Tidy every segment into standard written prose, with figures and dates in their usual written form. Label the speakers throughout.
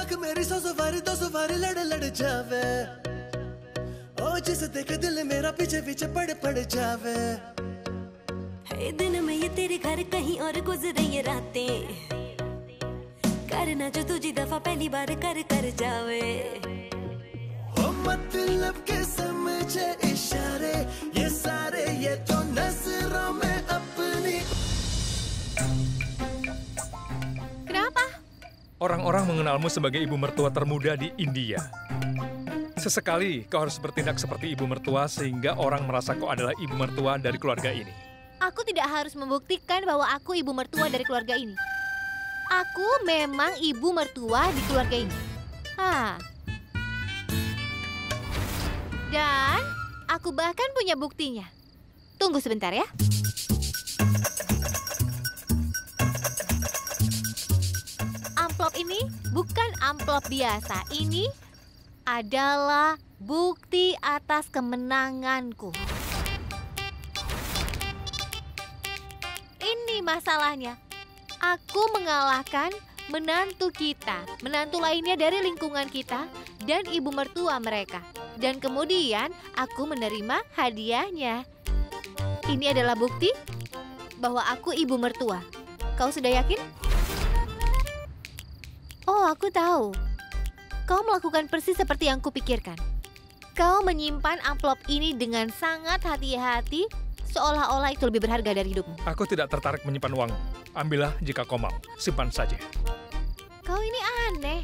Speaker 1: आंख मेरी सौ सवारी लड़ लड़ जावे ओ जिसे देखे दिल मेरा पीछे पीछे पड़ जावे
Speaker 2: है दिन में ये तेरे घर कहीं और गुजरे ये रातें करना जो तुझी दफा पहली बार कर जावे
Speaker 1: ओ मतलब के समझे इशारे ये सारे ये तो नजरों में अपनी.
Speaker 3: Kenapa?
Speaker 4: Orang-orang mengenalmu sebagai ibu mertua termuda di India. Sesekali kau harus bertindak seperti ibu mertua sehingga orang merasa kau adalah ibu mertua dari keluarga ini.
Speaker 3: Aku tidak harus membuktikan bahwa aku ibu mertua dari keluarga ini. Aku memang ibu mertua di keluarga ini. Dan aku bahkan punya buktinya. Tunggu sebentar ya. Amplop ini bukan amplop biasa. Ini adalah bukti atas kemenanganku. Ini masalahnya. Aku mengalahkan menantu kita, menantu lainnya dari lingkungan kita, dan ibu mertua mereka. Dan kemudian aku menerima hadiahnya. Ini adalah bukti bahwa aku ibu mertua. Kau sudah yakin? Oh, aku tahu. Kau melakukan persis seperti yang kupikirkan. Kau menyimpan amplop ini dengan sangat hati-hati, seolah-olah itu lebih berharga dari hidupmu.
Speaker 4: Aku tidak tertarik menyimpan uang. Ambillah jika kau mau. Simpan saja.
Speaker 3: Kau ini aneh.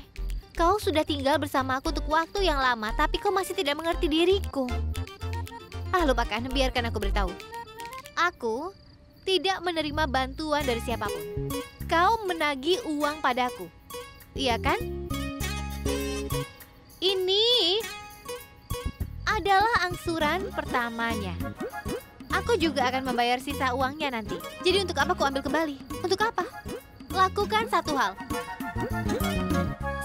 Speaker 3: Kau sudah tinggal bersama aku untuk waktu yang lama, tapi kau masih tidak mengerti diriku. Lupakan, biarkan aku beritahu. Aku tidak menerima bantuan dari siapapun. Kau menagih uang padaku. Iya kan? Ini adalah angsuran pertamanya. Aku juga akan membayar sisa uangnya nanti. Jadi untuk apa aku ambil kembali? Untuk apa? Lakukan satu hal.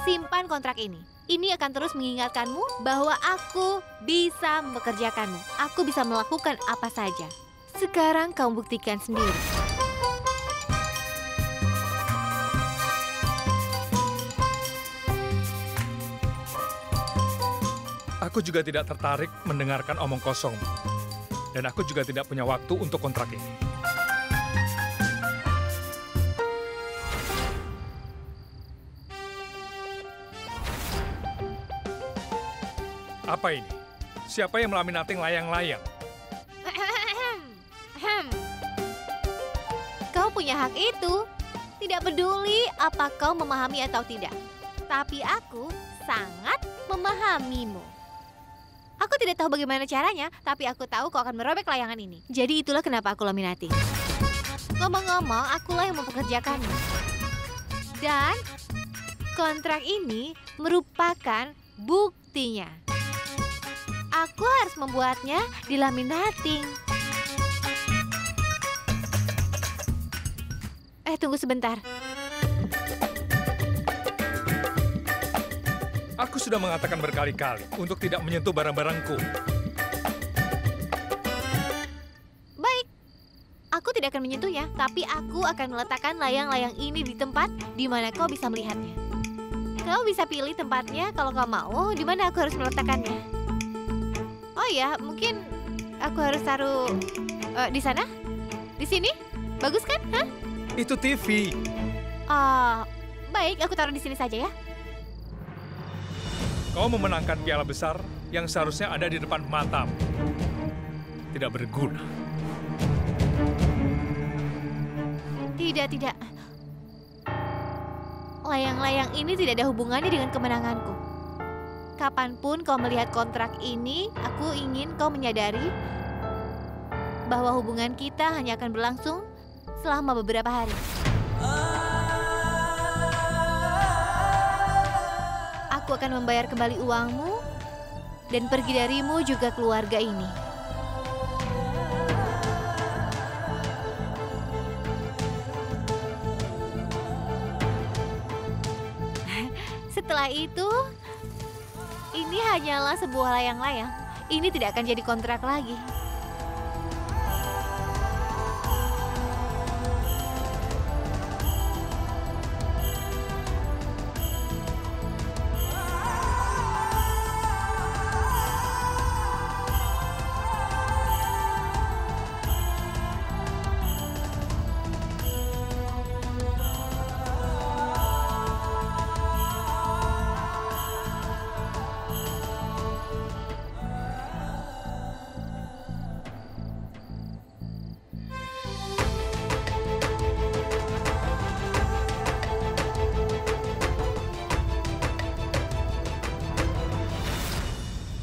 Speaker 3: Simpan kontrak ini. Ini akan terus mengingatkanmu bahwa aku bisa mempekerjakanmu. Aku bisa melakukan apa saja. Sekarang kau buktikan sendiri.
Speaker 4: Aku juga tidak tertarik mendengarkan omong kosong. Dan aku juga tidak punya waktu untuk kontrak ini. Apa ini? Siapa yang melaminating layang-layang?
Speaker 3: Kau punya hak itu. Tidak peduli apa kau memahami atau tidak. Tapi aku sangat memahamimu. Aku tidak tahu bagaimana caranya, tapi aku tahu kau akan merobek layangan ini. Jadi itulah kenapa aku laminating. Ngomong-ngomong, akulah yang mempekerjakanmu. Dan kontrak ini merupakan buktinya. Aku harus membuatnya dilaminating. Tunggu sebentar.
Speaker 4: Aku sudah mengatakan berkali-kali untuk tidak menyentuh barang-barangku.
Speaker 3: Baik. Aku tidak akan menyentuhnya, tapi aku akan meletakkan layang-layang ini di tempat di mana kau bisa melihatnya. Kau bisa pilih tempatnya kalau kau mau, di mana aku harus meletakkannya. Oh ya, mungkin aku harus taruh di sana? Di sini? Bagus kan? Hah?
Speaker 4: Itu TV.
Speaker 3: Baik, aku taruh di sini saja ya.
Speaker 4: Kau memenangkan piala besar yang seharusnya ada di depan matamu. Tidak berguna.
Speaker 3: Tidak. Layang-layang ini tidak ada hubungannya dengan kemenanganku. Kapanpun kau melihat kontrak ini, aku ingin kau menyadari bahwa hubungan kita hanya akan berlangsung selama beberapa hari. Aku akan membayar kembali uangmu dan pergi darimu juga keluarga ini. Setelah itu, ini hanyalah sebuah layang-layang. Ini tidak akan jadi kontrak lagi.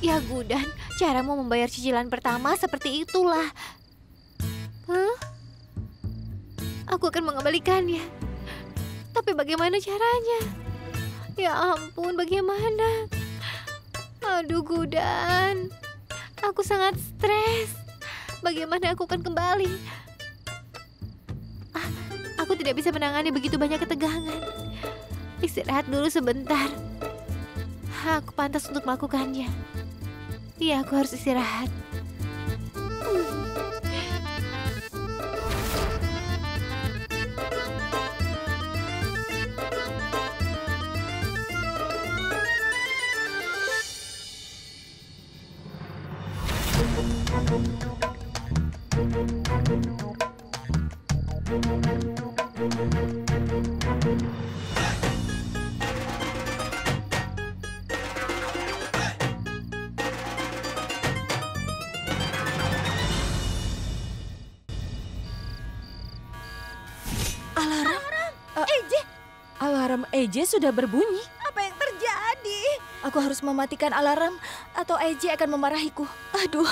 Speaker 3: Ya Gudan, caramu membayar cicilan pertama seperti itulah. Hah? Aku akan mengembalikannya. Tapi bagaimana caranya? Ya ampun, bagaimana? Aduh Gudan, aku sangat stres. Bagaimana aku akan kembali? Aku tidak bisa menangani begitu banyak ketegangan. Istirahat dulu sebentar. Aku pantas untuk melakukannya. Iya, aku harus istirahat.
Speaker 5: Alarm EJ sudah berbunyi.
Speaker 6: Apa yang terjadi?
Speaker 5: Aku harus mematikan alarm atau EJ akan memarahiku. Aduh.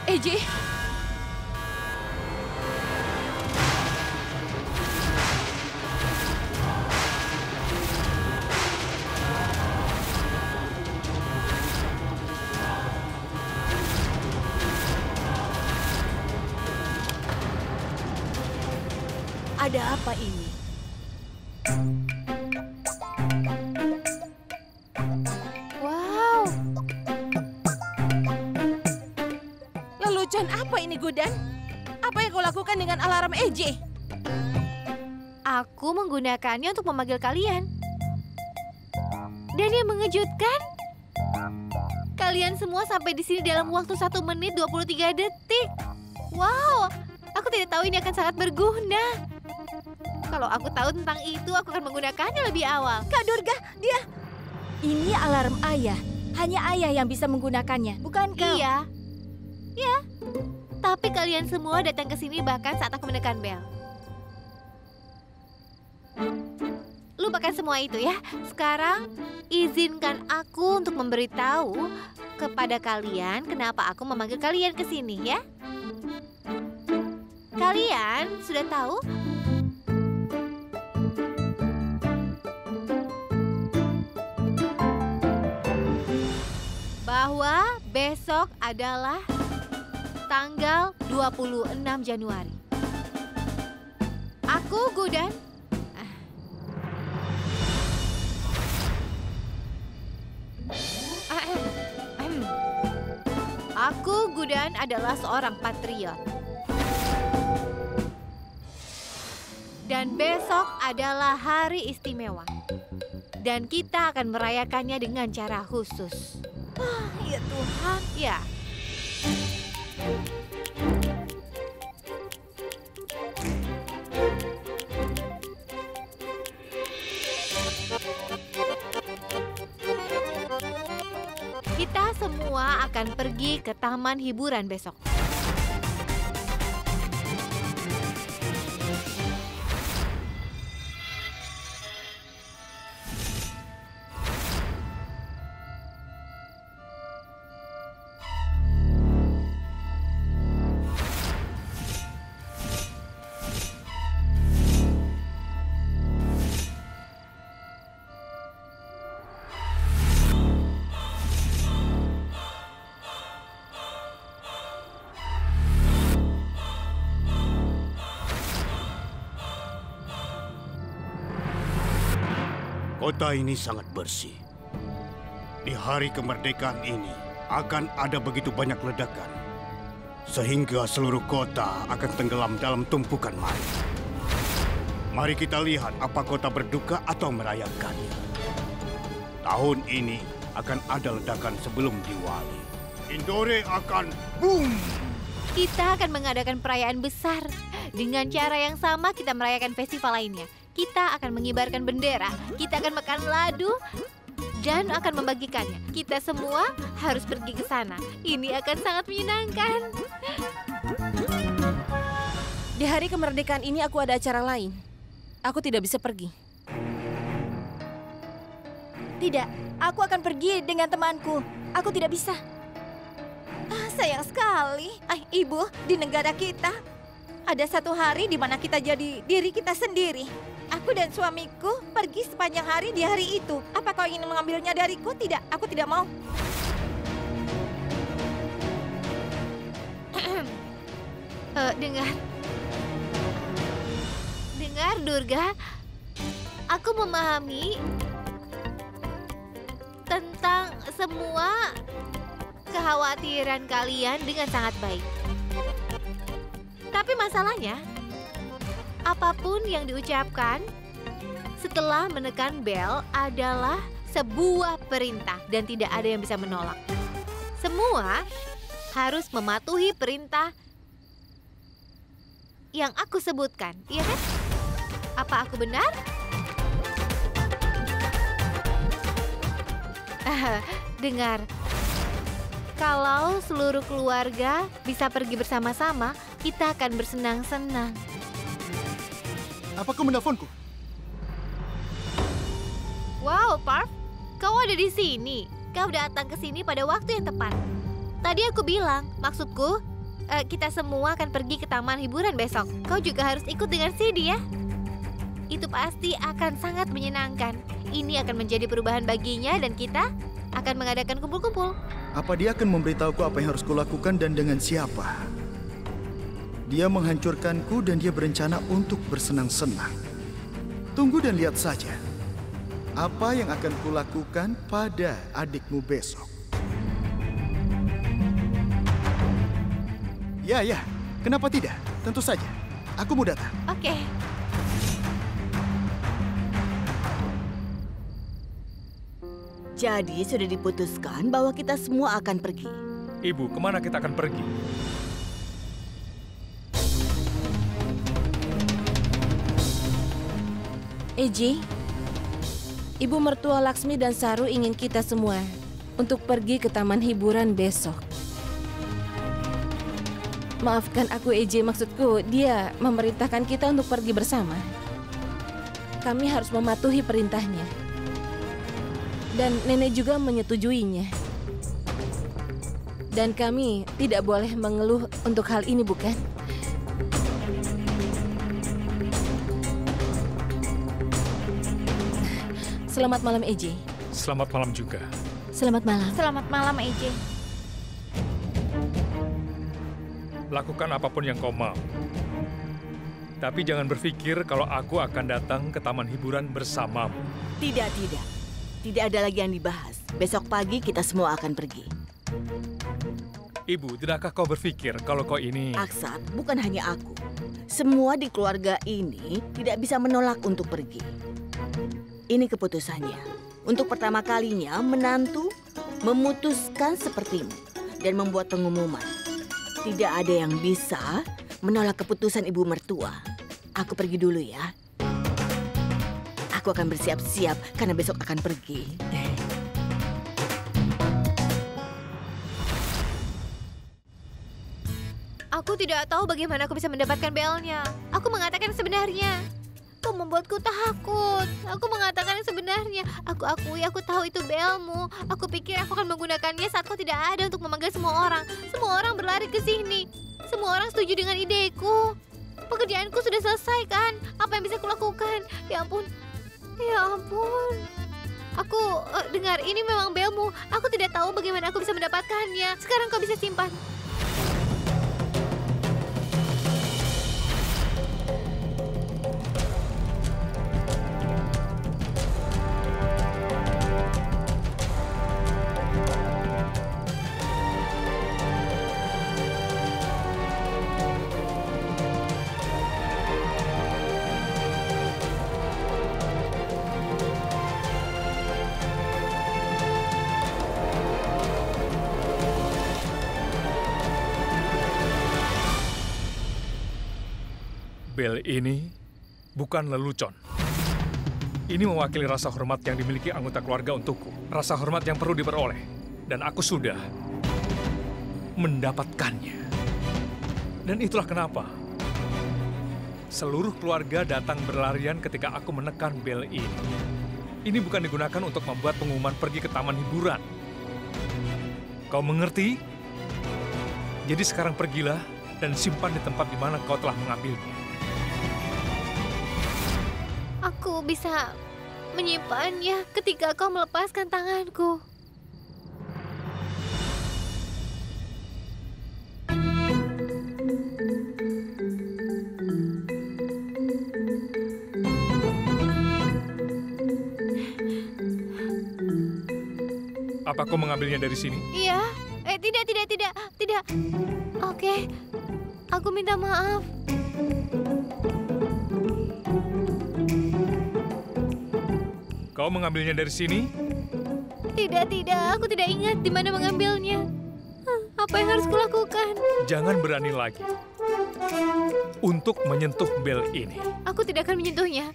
Speaker 5: EJ.
Speaker 6: Ada apa ini?
Speaker 3: Wow,
Speaker 6: Lelucon apa ini, Gudan? Apa yang kau lakukan dengan alarm EJ?
Speaker 3: aku menggunakannya untuk memanggil kalian. Dan yang mengejutkan, kalian semua sampai di sini dalam waktu 1 menit 23 detik. Wow, aku tidak tahu ini akan sangat berguna. Kalau aku tahu tentang itu, aku akan menggunakannya lebih awal.
Speaker 6: Kak Durga, dia...
Speaker 5: Ini alarm ayah. Hanya ayah yang bisa menggunakannya, bukan kau.
Speaker 3: Iya. Ya. Tapi kalian semua datang ke sini bahkan saat aku menekan bel. Lupakan semua itu ya. Sekarang izinkan aku untuk memberitahu kepada kalian kenapa aku memanggil kalian ke sini ya. Kalian sudah tahu bahwa besok adalah tanggal 26 Januari. Aku Gudan. Aku Gudan adalah seorang patriot. Dan besok adalah hari istimewa. Dan kita akan merayakannya dengan cara khusus.
Speaker 6: Ya Tuhan.
Speaker 3: Ya. Kita semua akan pergi ke taman hiburan besok.
Speaker 7: Kota ini sangat bersih. Di hari kemerdekaan ini akan ada begitu banyak ledakan, sehingga seluruh kota akan tenggelam dalam tumpukan mayat. Mari kita lihat apa kota berduka atau merayakannya. Tahun ini akan ada ledakan sebelum Diwali. Indore akan boom!
Speaker 3: Kita akan mengadakan perayaan besar. Dengan cara yang sama kita merayakan festival lainnya. Kita akan mengibarkan bendera, kita akan makan ladu, dan akan membagikannya. Kita semua harus pergi ke sana. Ini akan sangat menyenangkan.
Speaker 6: Di hari kemerdekaan ini aku ada acara lain. Aku tidak bisa pergi.
Speaker 5: Tidak, aku akan pergi dengan temanku. Aku tidak bisa.
Speaker 8: Sayang sekali. Ibu, di negara kita ada satu hari di mana kita jadi diri kita sendiri. Aku dan suamiku pergi sepanjang hari di hari itu. Apa kau ingin mengambilnya dariku? Tidak, aku tidak mau.
Speaker 3: Dengar, Durga. Aku memahami tentang semua kekhawatiran kalian dengan sangat baik. Tapi masalahnya, apapun yang diucapkan setelah menekan bel adalah sebuah perintah dan tidak ada yang bisa menolak. Semua harus mematuhi perintah yang aku sebutkan, iya kan? Apa aku benar? Dengar, kalau seluruh keluarga bisa pergi bersama-sama, kita akan bersenang-senang.
Speaker 9: Apa kau menelponku?
Speaker 3: Wow, Parv, kau ada di sini. Kau datang ke sini pada waktu yang tepat. Tadi aku bilang, maksudku, kita semua akan pergi ke taman hiburan besok. Kau juga harus ikut dengan Sidi ya. Itu pasti akan sangat menyenangkan. Ini akan menjadi perubahan baginya dan kita akan mengadakan kumpul-kumpul.
Speaker 9: Apa dia akan memberitahuku apa yang harus kulakukan dan dengan siapa? Dia menghancurkanku dan dia berencana untuk bersenang-senang. Tunggu dan lihat saja. Apa yang akan kulakukan pada adikmu besok. Ya, kenapa tidak? Tentu saja. Aku mau datang.
Speaker 3: Oke.
Speaker 10: Jadi sudah diputuskan bahwa kita semua akan pergi.
Speaker 4: Ibu, kemana kita akan pergi?
Speaker 6: Eji, Ibu mertua Laksmi dan Saru ingin kita semua untuk pergi ke taman hiburan besok. Maafkan aku, Eji, maksudku dia memerintahkan kita untuk pergi bersama. Kami harus mematuhi perintahnya. Dan nenek juga menyetujuinya. Dan kami tidak boleh mengeluh untuk hal ini, bukan? Selamat malam, EJ.
Speaker 4: Selamat malam juga.
Speaker 6: Selamat malam.
Speaker 8: Selamat malam, EJ.
Speaker 4: Lakukan apapun yang kau mau. Tapi jangan berpikir kalau aku akan datang ke taman hiburan bersamamu.
Speaker 10: Tidak. Tidak ada lagi yang dibahas. Besok pagi kita semua akan pergi.
Speaker 4: Ibu, tidakkah kau berpikir kalau kau ini...
Speaker 10: Aksat, bukan hanya aku. Semua di keluarga ini tidak bisa menolak untuk pergi. Ini keputusannya. Untuk pertama kalinya menantu memutuskan sepertimu dan membuat pengumuman. Tidak ada yang bisa menolak keputusan ibu mertua. Aku pergi dulu ya. Aku akan bersiap-siap karena besok akan pergi.
Speaker 3: Aku tidak tahu bagaimana aku bisa mendapatkan belnya. Aku mengatakan yang sebenarnya. Kau membuatku takut. Aku mengatakan yang sebenarnya. Aku akui aku tahu itu belmu. Aku pikir aku akan menggunakannya saat kau tidak ada untuk memanggil semua orang. Semua orang berlari ke sini. Semua orang setuju dengan ideku. Pekerjaanku sudah selesai kan? Apa yang bisa kulakukan? Ya ampun. Ya ampun. Aku dengar ini memang belmu. Aku tidak tahu bagaimana aku bisa mendapatkannya. Sekarang kau bisa simpan. Bel ini bukan lelucon.
Speaker 4: Ini mewakili rasa hormat yang dimiliki anggota keluarga untukku. Rasa hormat yang perlu diperoleh. Dan aku sudah mendapatkannya. Dan itulah kenapa seluruh keluarga datang berlarian ketika aku menekan bel ini. Ini bukan digunakan untuk membuat pengumuman pergi ke taman hiburan. Kau mengerti? Jadi sekarang pergilah dan simpan di tempat di mana kau telah mengambilnya.
Speaker 3: Aku bisa menyimpannya ketika kau melepaskan tanganku.
Speaker 4: Apa kau mengambilnya dari sini?
Speaker 3: Iya. Tidak. Oke. Aku minta maaf.
Speaker 4: Kau mengambilnya dari sini?
Speaker 3: Tidak. Aku tidak ingat di mana mengambilnya. Apa yang harus kulakukan?
Speaker 4: Jangan berani lagi untuk menyentuh bel ini.
Speaker 3: Aku tidak akan menyentuhnya.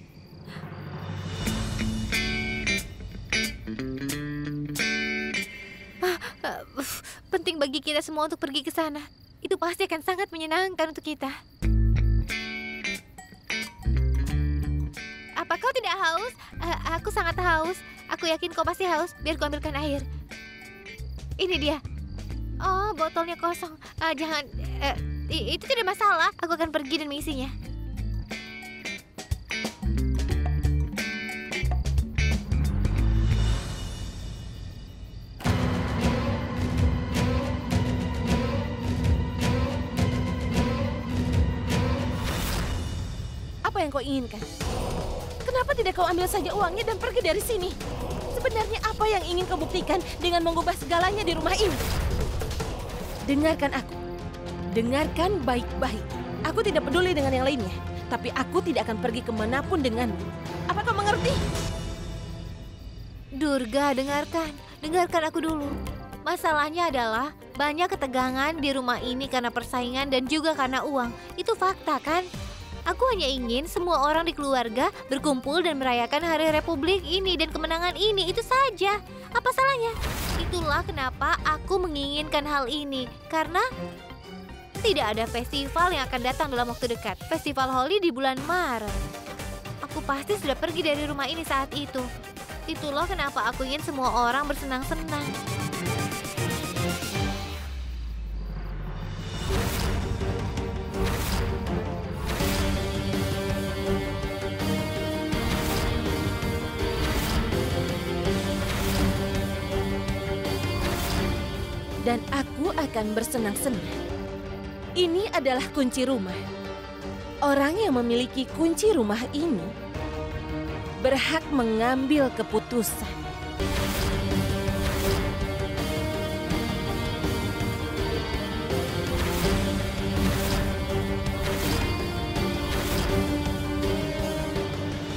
Speaker 3: Penting bagi kita semua untuk pergi ke sana. Itu pasti akan sangat menyenangkan untuk kita. Apa kau tidak haus? Aku sangat haus. Aku yakin kau pasti haus. Biar ku ambilkan air. Ini dia. Oh, botolnya kosong. Jangan. Itu tidak masalah. Aku akan pergi dan mengisinya.
Speaker 6: Apa yang kau inginkan? Kenapa tidak kau ambil saja uangnya dan pergi dari sini? Sebenarnya apa yang ingin kau buktikan dengan mengubah segalanya di rumah ini? Dengarkan aku. Dengarkan baik-baik. Aku tidak peduli dengan yang lainnya. Tapi aku tidak akan pergi kemanapun denganmu. Apa kau mengerti?
Speaker 3: Durga, dengarkan. Dengarkan aku dulu. Masalahnya adalah banyak ketegangan di rumah ini karena persaingan dan juga karena uang. Itu fakta kan? Aku hanya ingin semua orang di keluarga berkumpul dan merayakan Hari Republik ini dan kemenangan ini, itu saja. Apa salahnya? Itulah kenapa aku menginginkan hal ini. Karena tidak ada festival yang akan datang dalam waktu dekat. Festival Holi di bulan Maret. Aku pasti sudah pergi dari rumah ini saat itu. Itulah kenapa aku ingin semua orang bersenang-senang.
Speaker 6: Dan aku akan bersenang-senang. Ini adalah kunci rumah. Orang yang memiliki kunci rumah ini berhak mengambil keputusan.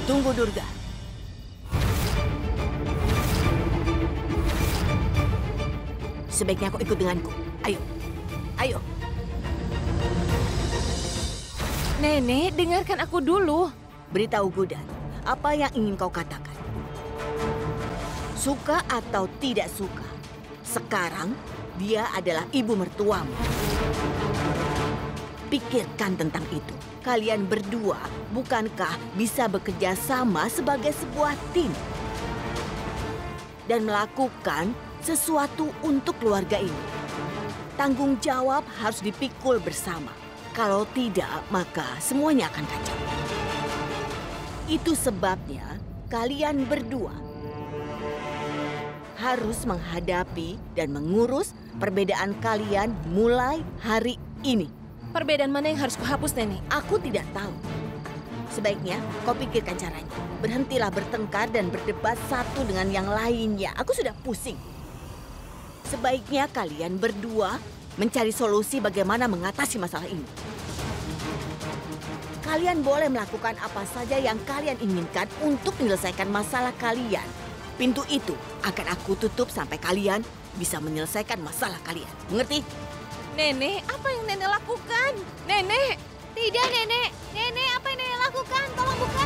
Speaker 10: Tunggu, Durga. Sebaiknya kau ikut denganku. Ayo.
Speaker 6: Nenek, dengarkan aku dulu.
Speaker 10: Beritahu Gudan, apa yang ingin kau katakan? Suka atau tidak suka, sekarang dia adalah ibu mertuamu. Pikirkan tentang itu. Kalian berdua bukankah bisa bekerja sama sebagai sebuah tim? Dan melakukan sesuatu untuk keluarga ini. Tanggung jawab harus dipikul bersama. Kalau tidak, maka semuanya akan kacau. Itu sebabnya kalian berdua harus menghadapi dan mengurus perbedaan kalian mulai hari ini.
Speaker 6: Perbedaan mana yang harus kuhapus, Nenek?
Speaker 10: Aku tidak tahu. Sebaiknya kau pikirkan caranya. Berhentilah bertengkar dan berdebat satu dengan yang lainnya. Aku sudah pusing. Sebaiknya kalian berdua mencari solusi bagaimana mengatasi masalah ini. Kalian boleh melakukan apa saja yang kalian inginkan untuk menyelesaikan masalah kalian. Pintu itu akan aku tutup sampai kalian bisa menyelesaikan masalah kalian. Mengerti?
Speaker 6: Nenek, apa yang Nenek lakukan? Nenek!
Speaker 3: Tidak, Nenek. Nenek, apa yang Nenek lakukan? Tolong buka.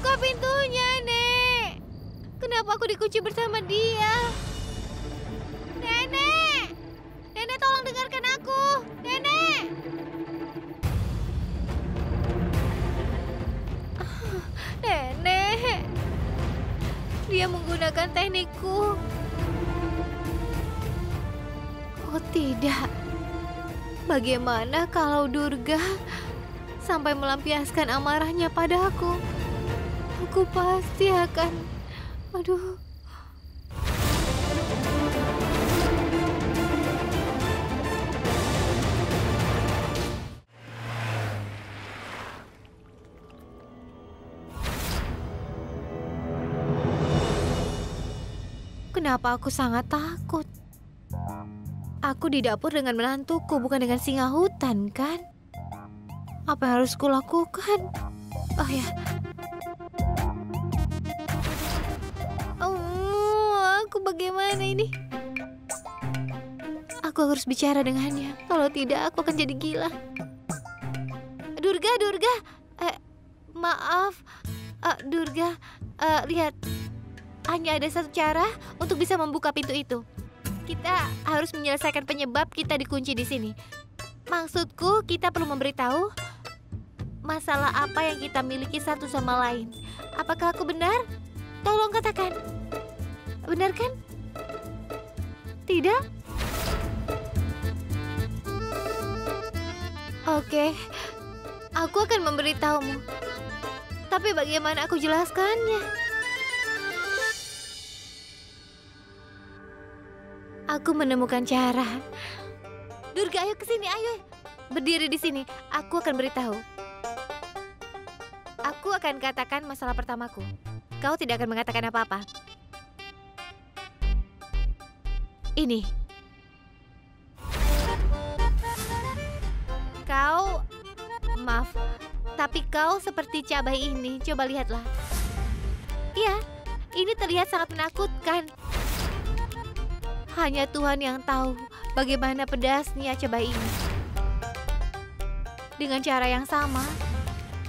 Speaker 3: Buka pintunya, Nek. Kenapa aku dikunci bersama dia? Nenek! Nenek, tolong dengarkan aku. Nenek! Nenek! Dia menggunakan teknikku. Oh tidak. Bagaimana kalau Durga sampai melampiaskan amarahnya padaku? Aku pasti akan... Aduh. Kenapa aku sangat takut? Aku di dapur dengan menantuku, bukan dengan singa hutan, kan? Apa yang harus kulakukan? Oh ya. Aku bagaimana ini? Aku harus bicara dengannya. Kalau tidak, aku akan jadi gila. Durga. Maaf. Durga, lihat. Hanya ada satu cara untuk bisa membuka pintu itu. Kita harus menyelesaikan penyebab kita dikunci di sini. Maksudku, kita perlu memberitahu masalah apa yang kita miliki satu sama lain. Apakah aku benar? Tolong katakan. Benar kan? Tidak? Oke, aku akan memberitahumu. Tapi bagaimana aku jelaskannya? Aku menemukan cara. Durga, ayo ke sini, ayo. Berdiri di sini. Aku akan beritahu. Aku akan katakan masalah pertamaku. Kau tidak akan mengatakan apa-apa. Ini. Kau, maaf, tapi kau seperti cabai ini. Coba lihatlah. Iya, ini terlihat sangat menakutkan. Hanya Tuhan yang tahu bagaimana pedasnya cabai ini. Dengan cara yang sama,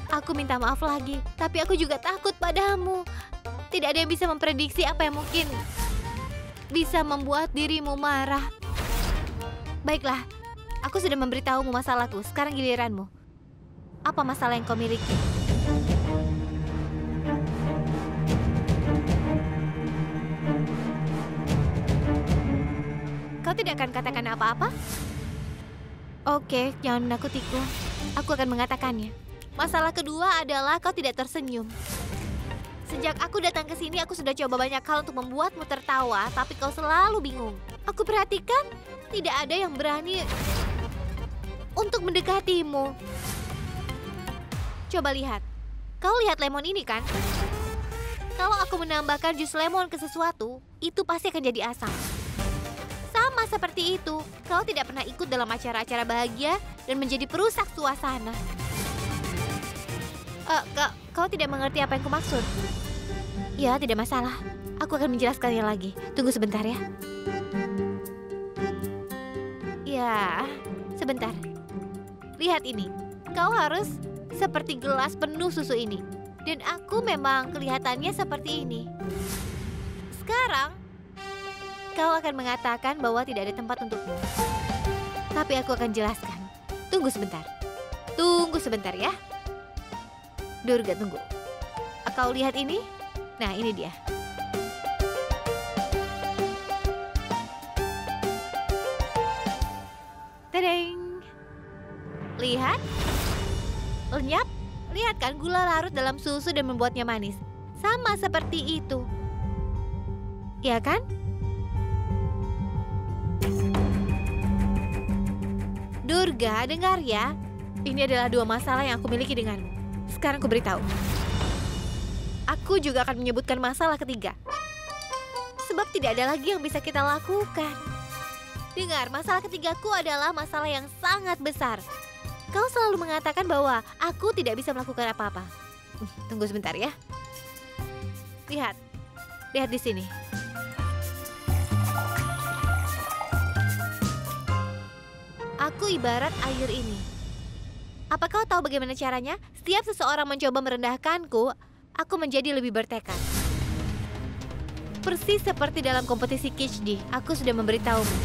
Speaker 3: aku minta maaf lagi, tapi aku juga takut padamu. Tidak ada yang bisa memprediksi apa yang mungkin bisa membuat dirimu marah. Baiklah, aku sudah memberitahumu masalahku. Sekarang giliranmu. Apa masalah yang kau miliki? Kau tidak akan katakan apa-apa? Oke, jangan menakutiku. Aku akan mengatakannya. Masalah kedua adalah kau tidak tersenyum. Sejak aku datang ke sini, aku sudah coba banyak hal untuk membuatmu tertawa, tapi kau selalu bingung. Aku perhatikan, tidak ada yang berani untuk mendekatimu. Coba lihat. Kau lihat lemon ini kan? Kalau aku menambahkan jus lemon ke sesuatu, itu pasti akan jadi asam. Sama seperti itu, kau tidak pernah ikut dalam acara-acara bahagia dan menjadi perusak suasana. Kau tidak mengerti apa yang kumaksud? Ya, tidak masalah. Aku akan menjelaskannya lagi. Tunggu sebentar ya. Ya, sebentar. Lihat ini. Kau harus seperti gelas penuh susu ini. Dan aku memang kelihatannya seperti ini. Sekarang, kau akan mengatakan bahwa tidak ada tempat untukmu. Tapi aku akan jelaskan. Tunggu sebentar. Tunggu sebentar ya. Durga, tunggu. Kau lihat ini? Nah, ini dia. Tadang! Lihat? Lenyap? Lihat kan, gula larut dalam susu dan membuatnya manis. Sama seperti itu. Ya kan? Durga, dengar ya. Ini adalah dua masalah yang aku miliki denganmu. Sekarang aku beritahu. Aku juga akan menyebutkan masalah ketiga. Sebab tidak ada lagi yang bisa kita lakukan. Dengar, masalah ketigaku adalah masalah yang sangat besar. Kau selalu mengatakan bahwa aku tidak bisa melakukan apa-apa. Tunggu sebentar ya. Lihat. Lihat di sini. Aku ibarat air ini. Apa kau tahu bagaimana caranya? Setiap seseorang mencoba merendahkanku, aku menjadi lebih bertekad. Persis seperti dalam kompetisi KHD, aku sudah memberitahumu.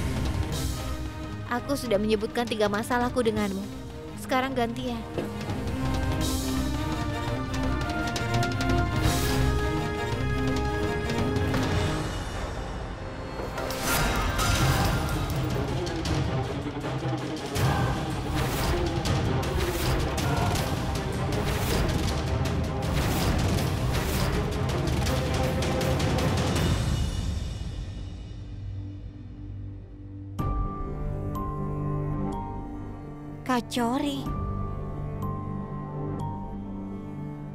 Speaker 3: Aku sudah menyebutkan 3 masalahku denganmu. Sekarang gantian.
Speaker 8: Kacori.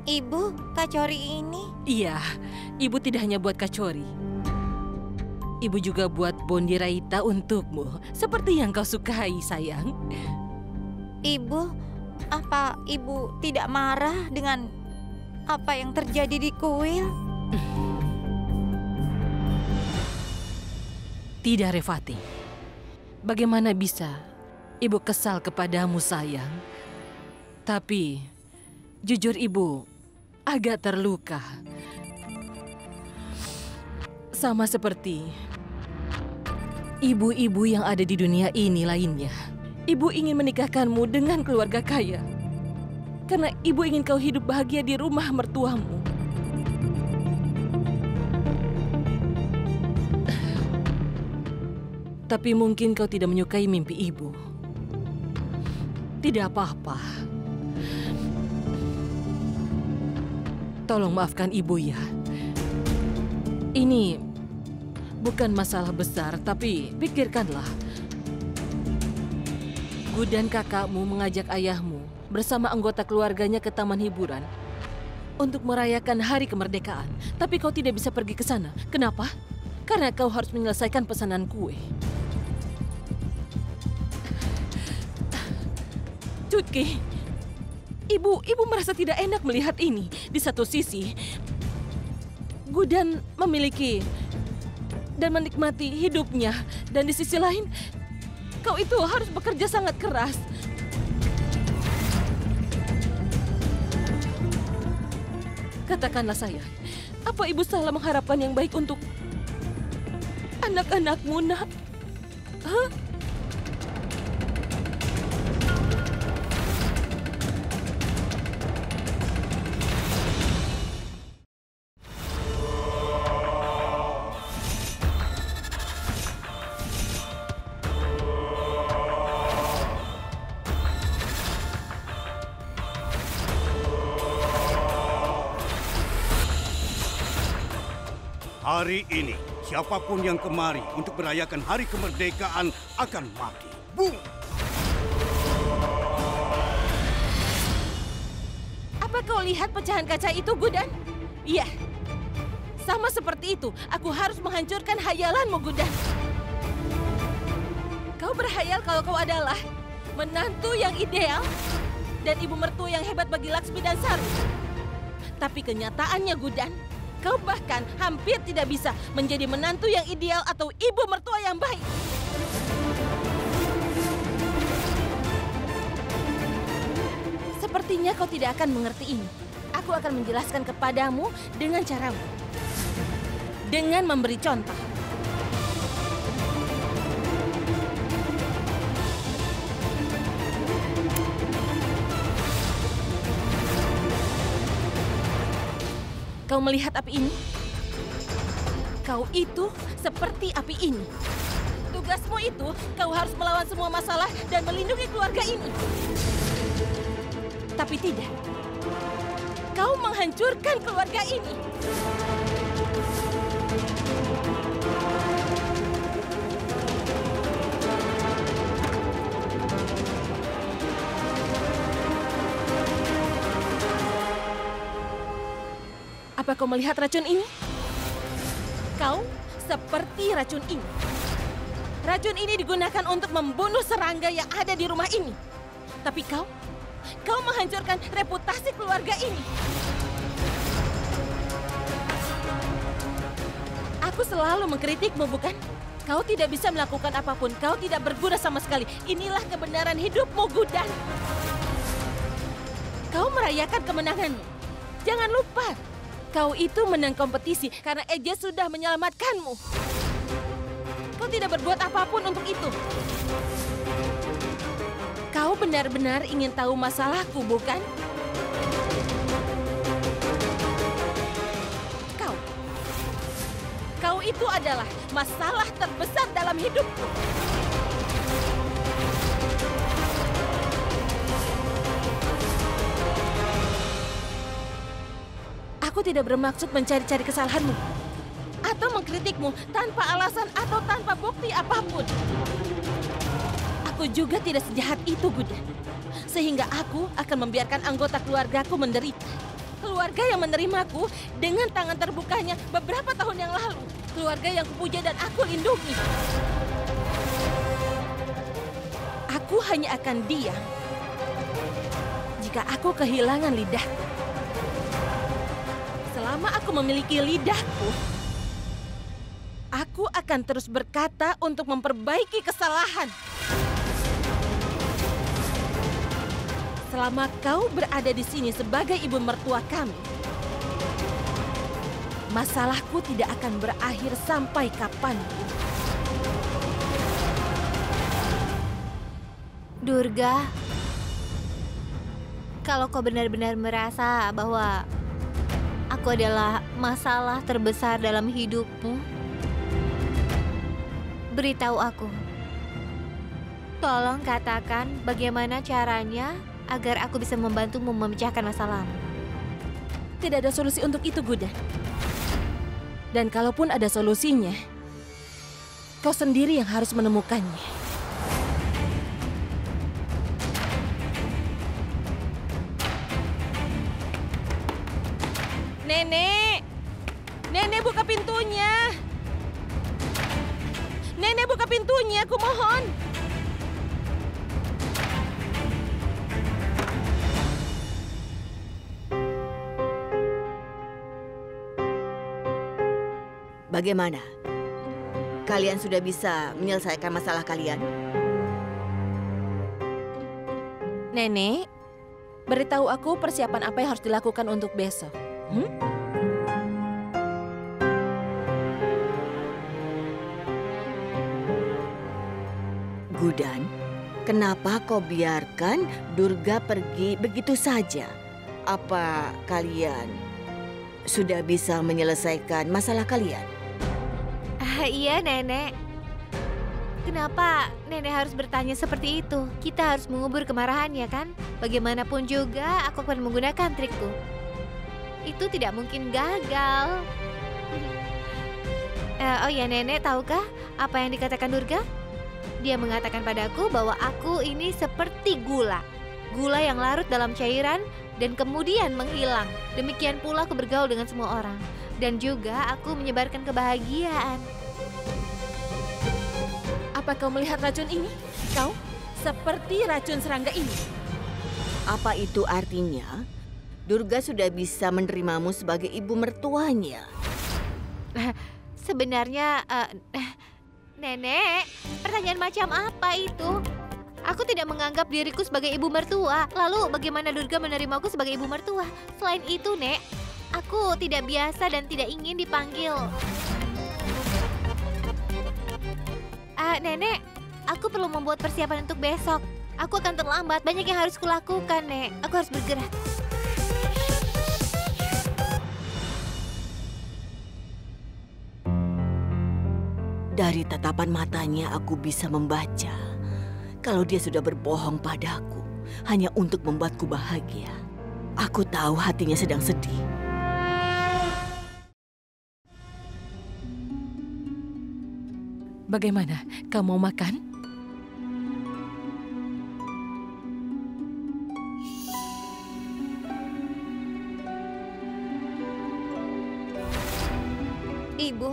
Speaker 8: Ibu, kacori ini?
Speaker 6: Iya, ibu tidak hanya buat kacori. Ibu juga buat bondi raita untukmu, seperti yang kau sukai, sayang.
Speaker 8: Ibu, apa ibu tidak marah dengan apa yang terjadi di kuil?
Speaker 6: Tidak, Revati. Bagaimana bisa ibu kesal kepadamu, sayang? Tapi, jujur ibu agak terluka. Sama seperti ibu-ibu yang ada di dunia ini lainnya. Ibu ingin menikahkanmu dengan keluarga kaya. Karena ibu ingin kau hidup bahagia di rumah mertuamu. Tapi mungkin kau tidak menyukai mimpi ibu. Tidak apa-apa. Tolong maafkan ibu ya. Ini bukan masalah besar, tapi pikirkanlah. Gudan kakakmu mengajak ayahmu bersama anggota keluarganya ke taman hiburan untuk merayakan hari kemerdekaan. Tapi kau tidak bisa pergi ke sana. Kenapa? Karena kau harus menyelesaikan pesanan kue. Cutki, ibu merasa tidak enak melihat ini. Di satu sisi, Gudan memiliki dan menikmati hidupnya. Dan di sisi lain, kau itu harus bekerja sangat keras. Katakanlah saya, apa ibu salah mengharapkan yang baik untuk anak-anakmu, nak? Hah?
Speaker 7: Hari ini, siapapun yang kemari untuk merayakan hari kemerdekaan akan mati. Boom!
Speaker 6: Apa kau lihat pecahan kaca itu, Gudan? Iya. Sama seperti itu, aku harus menghancurkan hayalanmu, Gudan. Kau berhayal kalau kau adalah menantu yang ideal dan ibu mertua yang hebat bagi Laksmi dan Saru. Tapi kenyataannya, Gudan, kau bahkan hampir tidak bisa menjadi menantu yang ideal atau ibu mertua yang baik. Sepertinya kau tidak akan mengerti ini. Aku akan menjelaskan kepadamu dengan caramu. Dengan memberi contoh. Kau melihat api ini? Kau itu seperti api ini. Tugasmu itu, kau harus melawan semua masalah dan melindungi keluarga ini. Tapi tidak. Kau menghancurkan keluarga ini. Apa kau melihat racun ini? Kau seperti racun ini. Racun ini digunakan untuk membunuh serangga yang ada di rumah ini. Tapi kau menghancurkan reputasi keluarga ini. Aku selalu mengkritikmu, bukan? Kau tidak bisa melakukan apapun. Kau tidak berguna sama sekali. Inilah kebenaran hidupmu, Gudan. Kau merayakan kemenanganmu. Jangan lupa, Kau itu menang kompetisi karena Eje sudah menyelamatkanmu. Kau tidak berbuat apapun untuk itu. Kau benar-benar ingin tahu masalahku, bukan? Kau itu adalah masalah terbesar dalam hidupku. Aku tidak bermaksud mencari-cari kesalahanmu atau mengkritikmu tanpa alasan atau tanpa bukti apapun. Aku juga tidak sejahat itu, Gudan. Sehingga aku akan membiarkan anggota keluargaku menderita. Keluarga yang menerimaku dengan tangan terbukanya beberapa tahun yang lalu. Keluarga yang kupuja dan aku lindungi. Aku hanya akan diam jika aku kehilangan lidahku. Selama aku memiliki lidahku, aku akan terus berkata untuk memperbaiki kesalahan. Selama kau berada di sini sebagai ibu mertua kami, masalahku tidak akan berakhir sampai kapanpun.
Speaker 3: Durga, kalau kau benar-benar merasa bahwa aku adalah masalah terbesar dalam hidupmu, beritahu aku. Tolong katakan bagaimana caranya agar aku bisa membantumu memecahkan masalahmu.
Speaker 6: Tidak ada solusi untuk itu, Gudan. Dan kalaupun ada solusinya, kau sendiri yang harus menemukannya. Nenek! Nenek, buka pintunya! Nenek, buka pintunya, aku mohon!
Speaker 10: Bagaimana? Kalian sudah bisa menyelesaikan masalah kalian?
Speaker 6: Nenek, beritahu aku persiapan apa yang harus dilakukan untuk besok.
Speaker 10: Gudan, kenapa kau biarkan Durga pergi begitu saja? Apa kalian sudah bisa menyelesaikan masalah kalian?
Speaker 3: Iya, Nenek. Kenapa Nenek harus bertanya seperti itu? Kita harus mengubur kemarahannya, kan? Bagaimanapun juga, aku akan menggunakan trikku. Itu tidak mungkin gagal. Oh ya, Nenek, tahukah apa yang dikatakan Durga? Dia mengatakan padaku bahwa aku ini seperti gula. Gula yang larut dalam cairan dan kemudian menghilang. Demikian pula aku bergaul dengan semua orang. Dan juga aku menyebarkan kebahagiaan.
Speaker 6: Apa kau melihat racun ini? Kau seperti racun serangga ini.
Speaker 10: Apa itu artinya? Durga sudah bisa menerimamu sebagai ibu mertuanya.
Speaker 3: Sebenarnya, Nenek, pertanyaan macam apa itu? Aku tidak menganggap diriku sebagai ibu mertua. Lalu bagaimana Durga menerimaku sebagai ibu mertua? Selain itu, Nek, aku tidak biasa dan tidak ingin dipanggil. Nenek, aku perlu membuat persiapan untuk besok. Aku akan terlambat, banyak yang harus kulakukan, Nek. Aku harus bergerak.
Speaker 10: Dari tatapan matanya aku bisa membaca kalau dia sudah berbohong padaku hanya untuk membuatku bahagia. Aku tahu hatinya sedang sedih.
Speaker 6: Bagaimana? Kau mau makan?
Speaker 8: Ibu,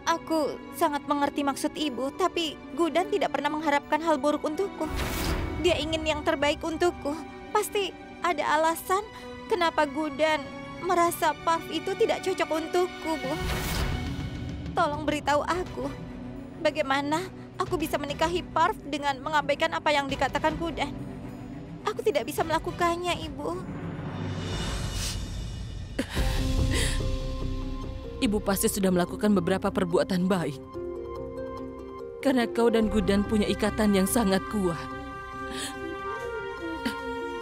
Speaker 8: aku sangat mengerti maksud ibu, tapi Gudan tidak pernah mengharapkan hal buruk untukku. Dia ingin yang terbaik untukku. Pasti ada alasan kenapa Gudan merasa Parv itu tidak cocok untukku, Bu. Tolong beritahu aku, bagaimana aku bisa menikahi Parv dengan mengabaikan apa yang dikatakan Gudan. Aku tidak bisa melakukannya, Ibu.
Speaker 6: Ibu pasti sudah melakukan beberapa perbuatan baik. Karena kau dan Gudan punya ikatan yang sangat kuat.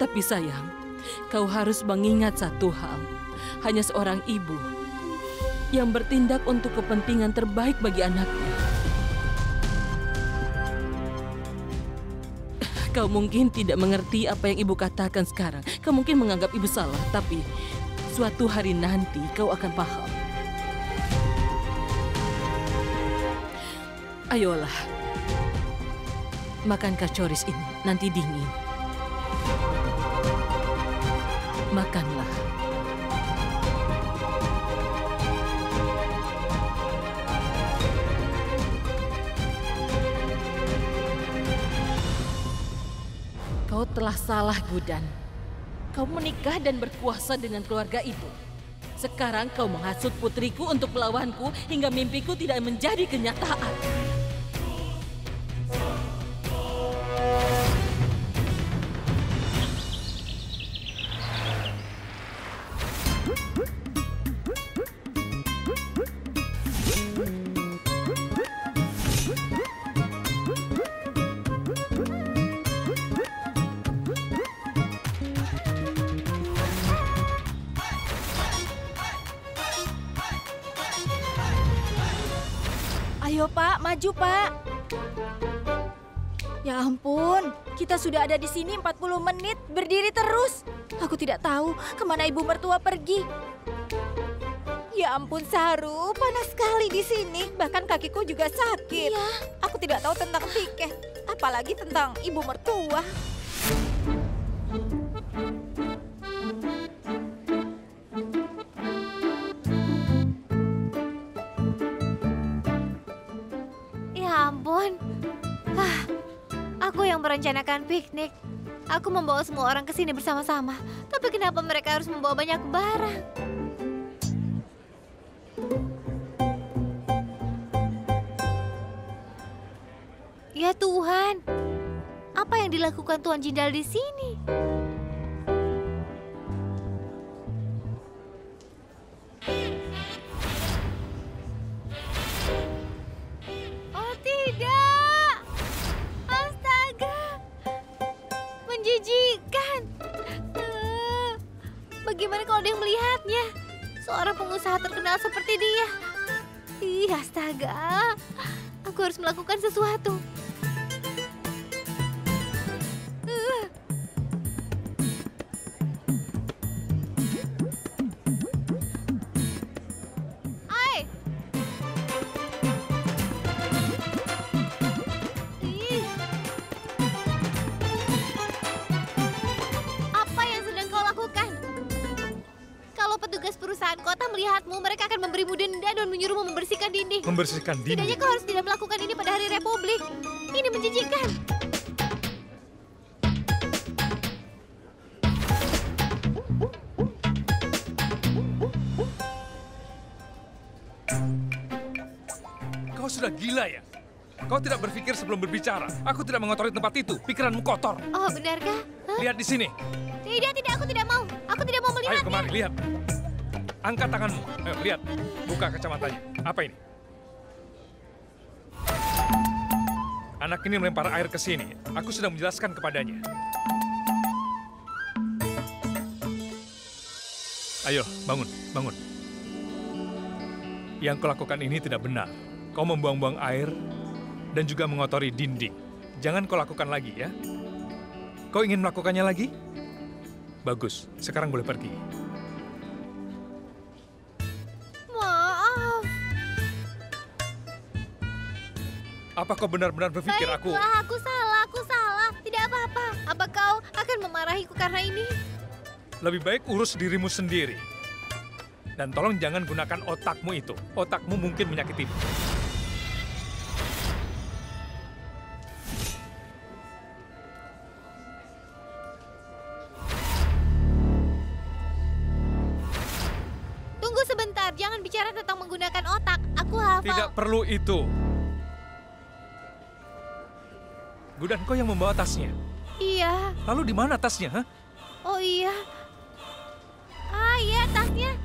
Speaker 6: Tapi sayang, kau harus mengingat satu hal. Hanya seorang ibu yang bertindak untuk kepentingan terbaik bagi anaknya. Kau mungkin tidak mengerti apa yang ibu katakan sekarang. Kau mungkin menganggap ibu salah, tapi suatu hari nanti kau akan paham. Ayolah, makan kacoris ini, nanti dingin. Makanlah. Kau telah salah, Gudan. Kau menikah dan berkuasa dengan keluarga itu. Sekarang kau menghasut putriku untuk melawanku hingga mimpiku tidak menjadi kenyataan.
Speaker 5: Ayo Pak, maju Pak. Ya ampun, kita sudah ada di sini 40 menit, berdiri terus. Aku tidak tahu kemana ibu mertua pergi.
Speaker 8: Ya ampun Saru, panas sekali di sini. Bahkan kakiku juga sakit.
Speaker 5: Iya.
Speaker 8: Aku tidak tahu tentang tiket, apalagi tentang ibu mertua.
Speaker 3: Ya ampun. Aku yang merencanakan piknik. Aku membawa semua orang ke sini bersama-sama. Tapi kenapa mereka harus membawa banyak barang? Ya Tuhan, apa yang dilakukan Tuan Jindal di sini? Oh tidak, astaga, menjijikan. Bagaimana kalau ada yang melihatnya? Seorang pengusaha terkenal seperti dia. Ih, astaga, aku harus melakukan sesuatu. Kota melihatmu, mereka akan memberimu denda dan menyuruhmu membersihkan dinding.
Speaker 4: Membersihkan dinding?
Speaker 3: Setidaknya kau harus tidak melakukan ini pada hari Republik. Ini menjijikan.
Speaker 4: Kau sudah gila ya? Kau tidak berpikir sebelum berbicara. Aku tidak mengotori tempat itu. Pikiranmu kotor.
Speaker 3: Oh, benarkah? Hah?
Speaker 4: Lihat di sini.
Speaker 3: Tidak, aku tidak mau. Aku tidak mau melihatnya.
Speaker 4: Ayo kemari, lihat. Angkat tanganmu. Ayo, lihat. Buka kacamatanya. Apa ini? Anak ini melempar air ke sini. Aku sudah menjelaskan kepadanya. Ayo, bangun, bangun. Yang kau lakukan ini tidak benar. Kau membuang-buang air dan juga mengotori dinding. Jangan kau lakukan lagi ya. Kau ingin melakukannya lagi? Bagus, sekarang boleh pergi.
Speaker 3: Maaf.
Speaker 4: Apa kau benar-benar berpikir
Speaker 3: Baiklah, aku salah. Tidak apa-apa. Apa kau akan memarahiku karena ini?
Speaker 4: Lebih baik urus dirimu sendiri. Dan tolong jangan gunakan otakmu itu. Otakmu mungkin menyakitimu.
Speaker 3: Tunggu sebentar, jangan bicara tentang menggunakan otak. Aku hafal.
Speaker 4: Tidak perlu itu. Gudan, kau yang membawa tasnya.
Speaker 3: Iya.
Speaker 4: Lalu di mana tasnya? Hah?
Speaker 3: Oh iya. Ah iya, tasnya.